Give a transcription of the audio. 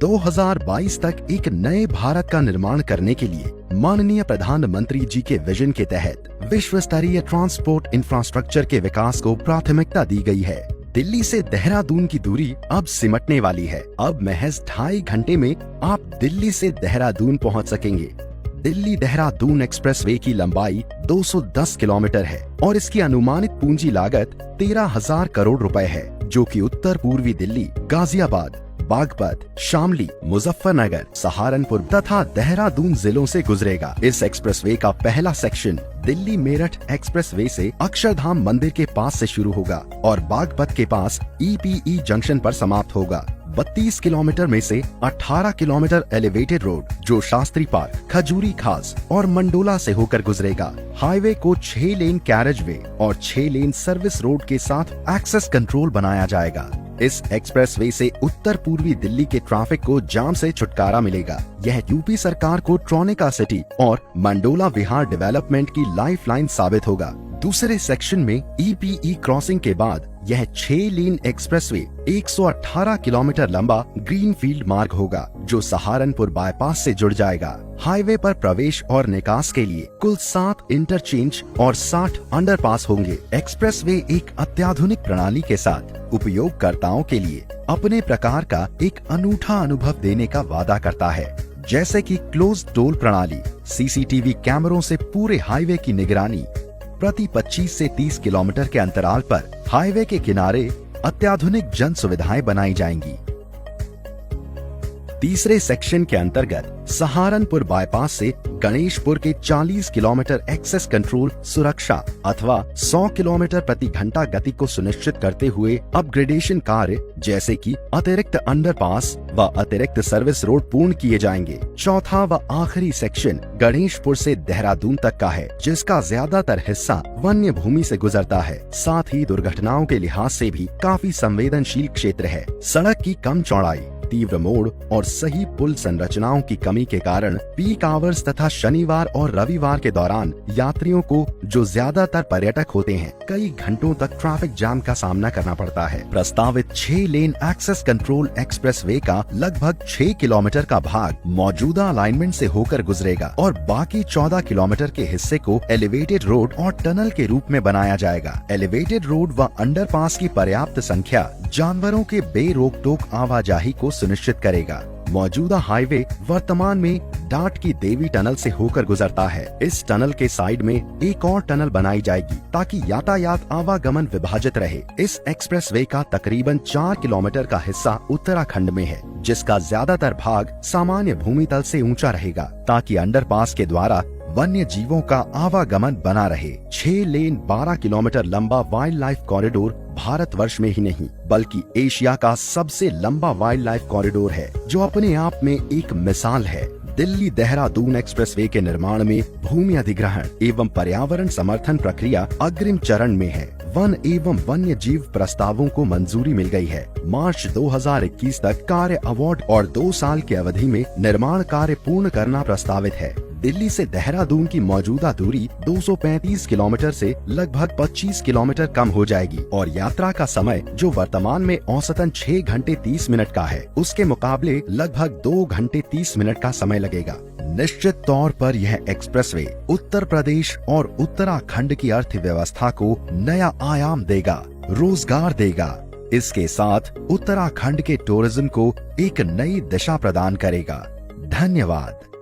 2022 तक एक नए भारत का निर्माण करने के लिए माननीय प्रधानमंत्री जी के विजन के तहत विश्व स्तरीय ट्रांसपोर्ट इंफ्रास्ट्रक्चर के विकास को प्राथमिकता दी गई है। दिल्ली से देहरादून की दूरी अब सिमटने वाली है। अब महज 2.5 घंटे में आप दिल्ली से देहरादून पहुंच सकेंगे। दिल्ली देहरादून एक्सप्रेसवे की लंबाई 210 किलोमीटर है और इसकी अनुमानित पूंजी लागत 13,000 करोड़ रुपए है, जो कि उत्तर पूर्वी दिल्ली, गाजियाबाद, बागपत, शामली, मुजफ्फरनगर, सहारनपुर तथा देहरादून जिलों से गुजरेगा। इस एक्सप्रेसवे का पहला सेक्शन दिल्ली मेरठ एक्सप्रेसवे से अक्षरधाम मंदिर के पास से शुरू होगा और बागपत के पास EPE जंक्शन पर समाप्त होगा। 32 किलोमीटर में से 18 किलोमीटर एलिवेटेड रोड जो शास्त्री पार्क, खजूरी खास और मंडोला से होकर गुजरेगा। हाईवे को 6 लेन कैरेज वे और 6 लेन सर्विस रोड के साथ एक्सेस कंट्रोल बनाया जाएगा। इस एक्सप्रेसवे से उत्तर पूर्वी दिल्ली के ट्रैफिक को जाम से छुटकारा मिलेगा। यह यूपी सरकार को ट्रोनिका सिटी और मंडोला विहार डेवलपमेंट की लाइफलाइन साबित होगा। दूसरे सेक्शन में EPE क्रॉसिंग के बाद यह 6 लेन एक्सप्रेसवे 118 किलोमीटर लंबा ग्रीनफील्ड मार्ग होगा, जो सहारनपुर बाईपास से जुड़ जाएगा। हाईवे पर प्रवेश और निकास के लिए कुल 7 इंटरचेंज और 60 अंडरपास होंगे। एक्सप्रेसवे एक अत्याधुनिक प्रणाली के साथ उपयोगकर्ताओं के लिए अपने प्रकार का एक अनूठा अनुभव देने का वादा करता है, जैसे कि क्लोज टोल प्रणाली, CCTV कैमरों से पूरे हाईवे की निगरानी, प्रति 25 से 30 किलोमीटर के अंतराल पर हाईवे के किनारे अत्याधुनिक जन सुविधाएं बनाई जाएंगी। तीसरे सेक्शन के अंतर्गत सहारनपुर बाईपास से गणेशपुर के 40 किलोमीटर एक्सेस कंट्रोल सुरक्षा अथवा 100 किलोमीटर प्रति घंटा गति को सुनिश्चित करते हुए अपग्रेडेशन कार्य जैसे कि अतिरिक्त अंडरपास व अतिरिक्त सर्विस रोड पूर्ण किए जाएंगे। चौथा व आखिरी सेक्शन गणेशपुर से देहरादून तक का है, जिसका ज्यादातर हिस्सा वन्य भूमि से गुजरता है। साथ ही दुर्घटनाओं के लिहाज से भी काफी संवेदनशील क्षेत्र है। सड़क की कम चौड़ाई, तीव्र मोड़ और सही पुल संरचनाओं की कमी के कारण पीक आवर्स तथा शनिवार और रविवार के दौरान यात्रियों को, जो ज्यादातर पर्यटक होते हैं, कई घंटों तक ट्रैफिक जाम का सामना करना पड़ता है। प्रस्तावित 6 लेन एक्सेस कंट्रोल एक्सप्रेसवे का लगभग 6 किलोमीटर का भाग मौजूदा अलाइनमेंट से होकर गुजरेगा और बाकी 14 किलोमीटर के हिस्से को एलिवेटेड रोड और टनल के रूप में बनाया जाएगा। एलिवेटेड रोड व अंडरपास की पर्याप्त संख्या जानवरों के बेरोक टोक आवाजाही को सुनिश्चित करेगा। मौजूदा हाईवे वर्तमान में डाट की देवी टनल से होकर गुजरता है। इस टनल के साइड में एक और टनल बनाई जाएगी ताकि यातायात आवागमन विभाजित रहे। इस एक्सप्रेसवे का तकरीबन 4 किलोमीटर का हिस्सा उत्तराखंड में है, जिसका ज्यादातर भाग सामान्य भूमि तल से ऊंचा रहेगा ताकि अंडरपास के द्वारा वन्य जीवों का आवागमन बना रहे। 6 लेन 12 किलोमीटर लंबा वाइल्ड लाइफ कॉरिडोर भारतवर्ष में ही नहीं बल्कि एशिया का सबसे लंबा वाइल्ड लाइफ कॉरिडोर है, जो अपने आप में एक मिसाल है। दिल्ली देहरादून एक्सप्रेसवे के निर्माण में भूमि अधिग्रहण एवं पर्यावरण समर्थन प्रक्रिया अग्रिम चरण में है। वन एवं वन्य जीव प्रस्तावों को मंजूरी मिल गई है। मार्च 2021 तक कार्य अवार्ड और 2 साल की अवधि में निर्माण कार्य पूर्ण करना प्रस्तावित है। दिल्ली से देहरादून की मौजूदा दूरी 235 किलोमीटर से लगभग 25 किलोमीटर कम हो जाएगी और यात्रा का समय, जो वर्तमान में औसतन 6 घंटे 30 मिनट का है, उसके मुकाबले लगभग 2 घंटे 30 मिनट का समय लगेगा। निश्चित तौर पर यह एक्सप्रेसवे उत्तर प्रदेश और उत्तराखंड की अर्थव्यवस्था को नया आयाम देगा, रोजगार देगा। इसके साथ उत्तराखंड के टूरिज्म को एक नई दिशा प्रदान करेगा। धन्यवाद।